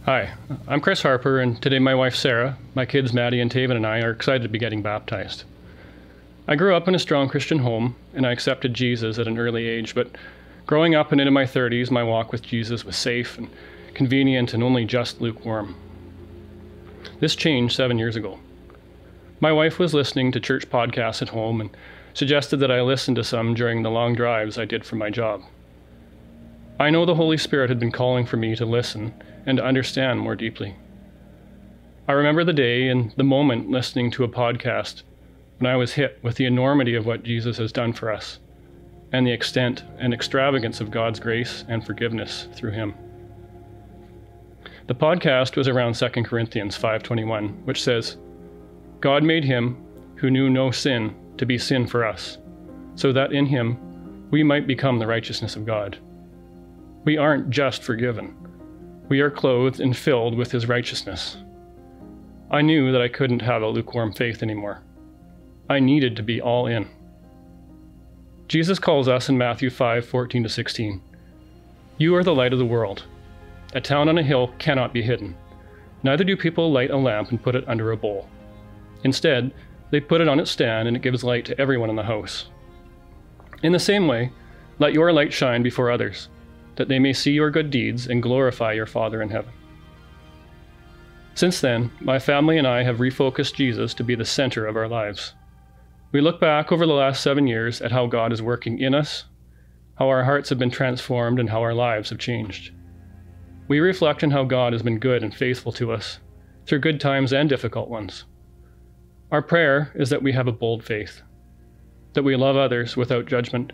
Hi, I'm Chris Harper, and today my wife Sarah, my kids Maddie and Taven, and I are excited to be getting baptized. I grew up in a strong Christian home, and I accepted Jesus at an early age, but growing up and into my 30s, my walk with Jesus was safe and convenient and only just lukewarm. This changed 7 years ago. My wife was listening to church podcasts at home and suggested that I listen to some during the long drives I did for my job. I know the Holy Spirit had been calling for me to listen and to understand more deeply. I remember the day and the moment listening to a podcast when I was hit with the enormity of what Jesus has done for us and the extent and extravagance of God's grace and forgiveness through him. The podcast was around 2 Corinthians 5:21, which says, "God made him who knew no sin to be sin for us, so that in him we might become the righteousness of God." We aren't just forgiven. We are clothed and filled with his righteousness. I knew that I couldn't have a lukewarm faith anymore. I needed to be all in. Jesus calls us in Matthew 5:14-16. "You are the light of the world. A town on a hill cannot be hidden. Neither do people light a lamp and put it under a bowl. Instead, they put it on its stand, and it gives light to everyone in the house. In the same way, let your light shine before others, that they may see your good deeds and glorify your Father in heaven." Since then, my family and I have refocused Jesus to be the center of our lives. We look back over the last 7 years at how God is working in us, how our hearts have been transformed, and how our lives have changed. We reflect on how God has been good and faithful to us, through good times and difficult ones. Our prayer is that we have a bold faith, that we love others without judgment,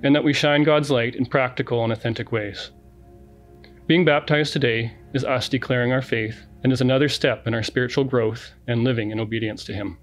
and that we shine God's light in practical and authentic ways. Being baptized today is us declaring our faith and is another step in our spiritual growth and living in obedience to him.